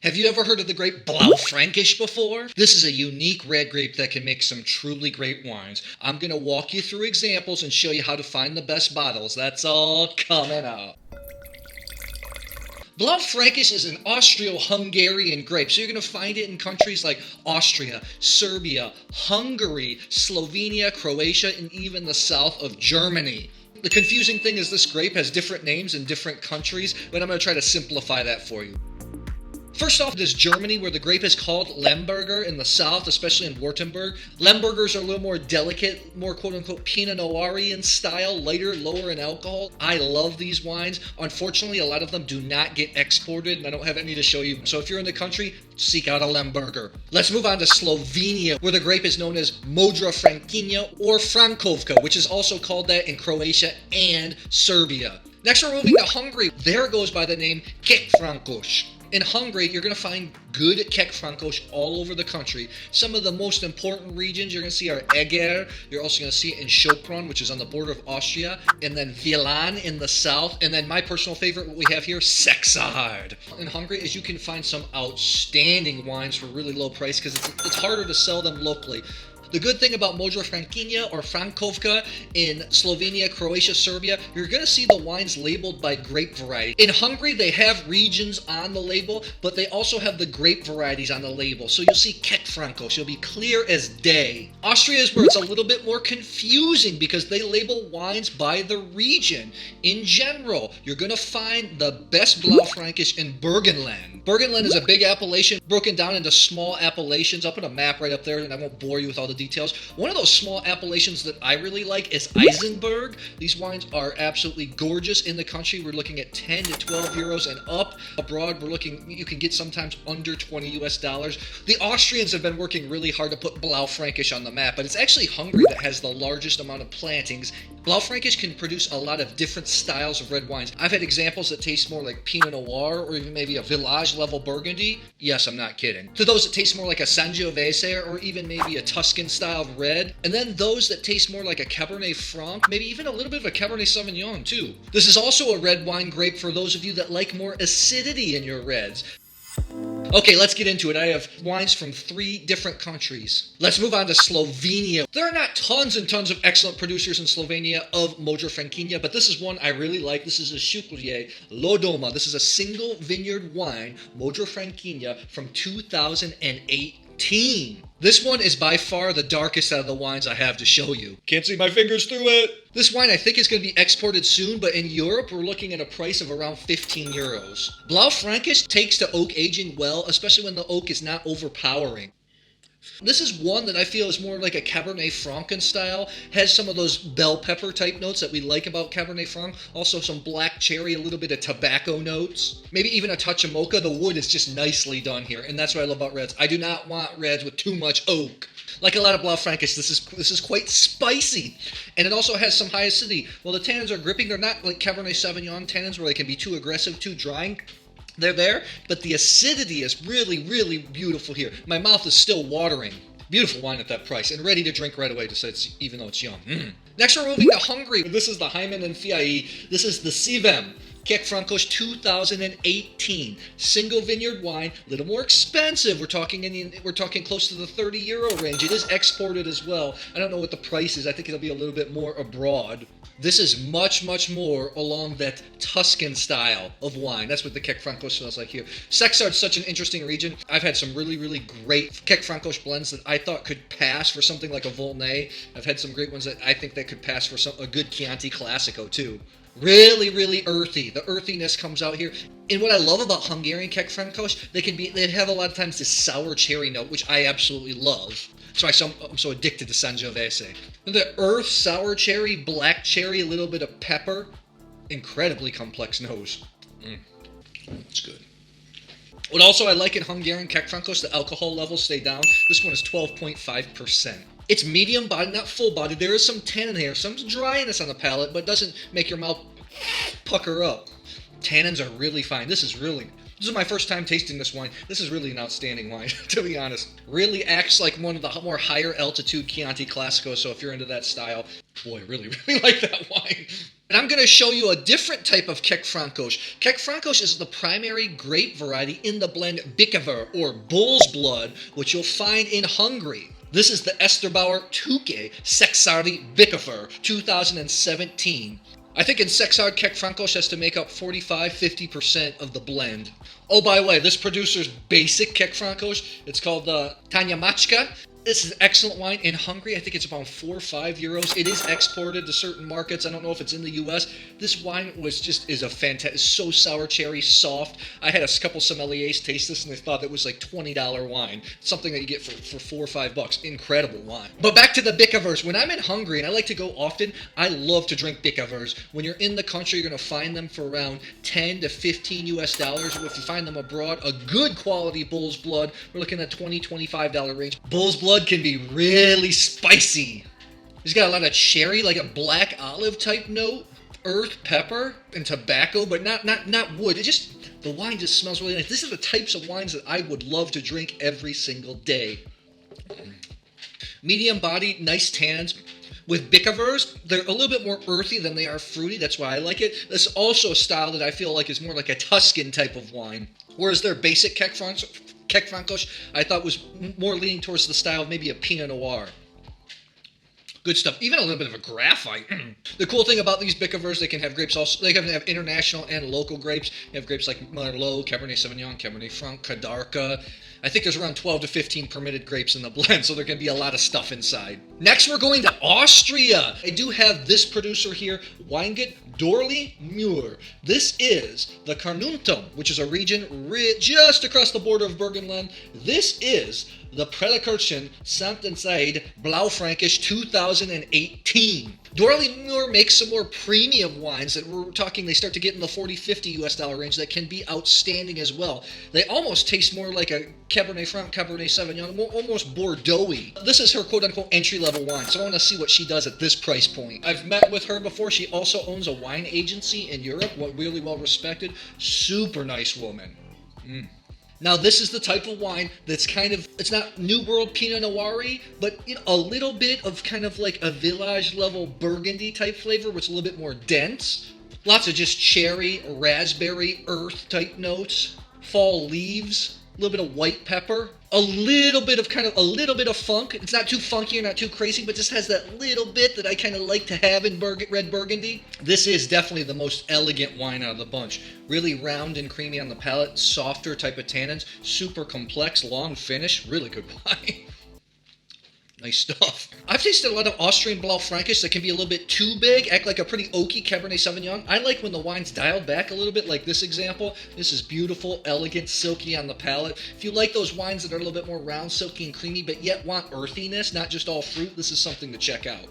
Have you ever heard of the grape Blaufränkisch before? This is a unique red grape that can make some truly great wines. I'm going to walk you through examples and show you how to find the best bottles. That's all coming up. Blaufränkisch is an Austro-Hungarian grape, so you're going to find it in countries like Austria, Serbia, Hungary, Slovenia, Croatia, and even the south of Germany. The confusing thing is this grape has different names in different countries, but I'm going to try to simplify that for you. First off, there's Germany, where the grape is called Lemberger in the south, especially in Württemberg. Lembergers are a little more delicate, more quote-unquote Pinot Noirian style, lighter, lower in alcohol. I love these wines. Unfortunately, a lot of them do not get exported, and I don't have any to show you. So if you're in the country, seek out a Lemberger. Let's move on to Slovenia, where the grape is known as Modra Frankinja or Frankovka, which is also called that in Croatia and Serbia. Next, we're moving to Hungary. There it goes by the name Kékfrankos. In Hungary, you're going to find good Kékfrankos all over the country. Some of the most important regions you're going to see are Eger. You're also going to see it in Sopron, which is on the border of Austria, and then Vilan in the south, and then my personal favorite, what we have here, Sexard. In Hungary, as you can find some outstanding wines for really low price because it's harder to sell them locally. The good thing about Modra Frankinja or Frankovka in Slovenia, Croatia, Serbia, you're going to see the wines labeled by grape variety. In Hungary, they have regions on the label, but they also have the grape varieties on the label. So you'll see Kékfrankos. You'll be clear as day. Austria is where it's a little bit more confusing because they label wines by the region. In general, you're going to find the best Blaufränkisch in Burgenland. Burgenland is a big appellation broken down into small appellations. I'll put a map right up there and I won't bore you with all the details. One of those small appellations that I really like is Eisenberg. These wines are absolutely gorgeous. In the country, we're looking at 10 to 12 euros and up. Abroad, we're looking, you can get sometimes under 20 US dollars. The Austrians have been working really hard to put Blaufränkisch on the map, but it's actually Hungary that has the largest amount of plantings. Blaufränkisch can produce a lot of different styles of red wines. I've had examples that taste more like Pinot Noir or even maybe a Village level Burgundy. Yes, I'm not kidding. To those that taste more like a Sangiovese or even maybe a Tuscan style red, and then those that taste more like a Cabernet Franc, maybe even a little bit of a Cabernet Sauvignon too. This is also a red wine grape for those of you that like more acidity in your reds. Okay, let's get into it. I have wines from 3 different countries. Let's move on to Slovenia. There are not tons and tons of excellent producers in Slovenia of Modra Frankinja, but this is one I really like. This is a Šuplje Lodoma. This is a single vineyard wine, Modra Frankinja, from 2018. This one is by far the darkest out of the wines I have to show you. Can't see my fingers through it. This wine I think is going to be exported soon, but in Europe we're looking at a price of around 15 euros. Blaufränkisch takes to oak aging well, especially when the oak is not overpowering. This is one that I feel is more like a Cabernet Franc style. Has some of those bell pepper type notes that we like about Cabernet Franc. Also some black cherry, a little bit of tobacco notes. Maybe even a touch of mocha. The wood is just nicely done here, and that's what I love about reds. I do not want reds with too much oak. Like a lot of Blaufränkisch, this is quite spicy. And it also has some high acidity. Well, the tannins are gripping. They're not like Cabernet Sauvignon tannins where they can be too aggressive, too drying. They're there, but the acidity is really, really beautiful here. My mouth is still watering. Beautiful wine at that price, and ready to drink right away, even though it's young. Next, we're moving to Hungary. This is the Hyman and Fiai. This is the Szívem Kékfrankos 2018. Single vineyard wine, a little more expensive. We're talking close to the 30 euro range. It is exported as well. I don't know what the price is. I think it'll be a little bit more abroad. This is much, much more along that Tuscan style of wine. That's what the Kékfrankos smells like here. Sexard's such an interesting region. I've had some really, really great Kékfrankos blends that I thought could pass for something like a Volnay. I've had some great ones that I think that could pass for a good Chianti Classico too. Really, really earthy. The earthiness comes out here. And what I love about Hungarian Kékfrankos, they have a lot of times this sour cherry note, which I absolutely love. That's why I'm so addicted to Sangiovese. And the earth, sour cherry, black cherry, a little bit of pepper. Incredibly complex nose. It's good. What also I like in Hungarian Kékfrankos, the alcohol levels stay down. This one is 12.5%. It's medium bodied, not full bodied. There is some tannin here, some dryness on the palate, but it doesn't make your mouth pucker up. Tannins are really fine. This is my first time tasting this wine. This is really an outstanding wine, to be honest. Really acts like one of the more higher altitude Chianti Classico, so if you're into that style, boy, really, really like that wine. And I'm going to show you a different type of Kékfrankos. Kékfrankos is the primary grape variety in the blend Bikaver, or bull's blood, which you'll find in Hungary. This is the Esterbauer Tuke Sexardi Bikaver 2017. I think in Sexard, Kékfrankos has to make up 45-50% of the blend. Oh, by the way, this producer's basic Kékfrankos, it's called Tanya Machka. This is excellent wine in Hungary. I think it's about 4 or 5 euros. It is exported to certain markets. I don't know if it's in the U.S. This wine is a fantastic, so sour cherry, soft. I had a couple sommeliers taste this and they thought it was like $20 wine. Something that you get for $4 or $5. Incredible wine. But back to the Bikavers. When I'm in Hungary, and I like to go often, I love to drink Bikavers. When you're in the country, you're going to find them for around 10 to 15 US dollars. If you find them abroad, a good quality bull's blood, we're looking at $20, $25 range. Bull's blood can be really spicy. It's got a lot of cherry, like a black olive type note, earth, pepper, and tobacco, but not wood. The wine just smells really nice. These are the types of wines that I would love to drink every single day. Medium bodied, nice tannins. With Bikavers, they're a little bit more earthy than they are fruity. That's why I like it. This is also a style that I feel like is more like a Tuscan type of wine. Whereas their basic Kékfrankos, I thought was more leaning towards the style of maybe a Pinot Noir. Good stuff. Even a little bit of a graphite. The cool thing about these Bikavers, they can have grapes also. They can have international and local grapes. You have grapes like Merlot, Cabernet Sauvignon, Cabernet Franc, Kadarka. I think there's around 12 to 15 permitted grapes in the blend, so there can be a lot of stuff inside. Next, we're going to Austria. I do have this producer here, Weingut Dorli Muir. This is the Carnuntum, which is a region just across the border of Burgenland. This is the Prelekirchen Samtenside Blaufränkish 2018. Dorli Muir makes some more premium wines that we're talking, they start to get in the 40-50 US dollar range that can be outstanding as well. They almost taste more like a Cabernet Franc, Cabernet Sauvignon, almost Bordeaux-y. This is her quote-unquote entry-level wine, so I want to see what she does at this price point. I've met with her before. She also owns a wine agency in Europe, really well respected. Super nice woman. Now, this is the type of wine that's it's not New World Pinot Noir-y, but a little bit of kind of like a village level Burgundy type flavor, which is a little bit more dense. Lots of just cherry, raspberry, earth type notes, fall leaves, a little bit of white pepper, a little bit of funk. It's not too funky or not too crazy, but just has that little bit that I kind of like to have in red Burgundy. This is definitely the most elegant wine out of the bunch. Really round and creamy on the palate, softer type of tannins, super complex, long finish, really good wine. Nice stuff. I've tasted a lot of Austrian Blaufränkisch that can be a little bit too big, act like a pretty oaky Cabernet Sauvignon. I like when the wine's dialed back a little bit, like this example. This is beautiful, elegant, silky on the palate. If you like those wines that are a little bit more round, silky, and creamy, but yet want earthiness, not just all fruit, this is something to check out.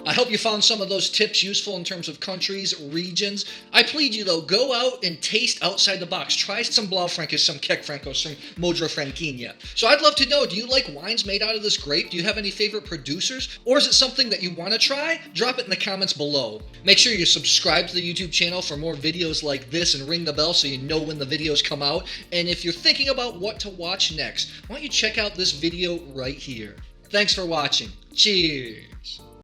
I hope you found some of those tips useful in terms of countries, regions. I plead you, though, go out and taste outside the box. Try some Blaufränkisch, some Kékfrankos, some Modra Franquinha. So I'd love to know, do you like wines made out of this grape? Do you have any favorite producers? Or is it something that you want to try? Drop it in the comments below. Make sure you subscribe to the YouTube channel for more videos like this and ring the bell so you know when the videos come out. And if you're thinking about what to watch next, why don't you check out this video right here. Thanks for watching. Cheers.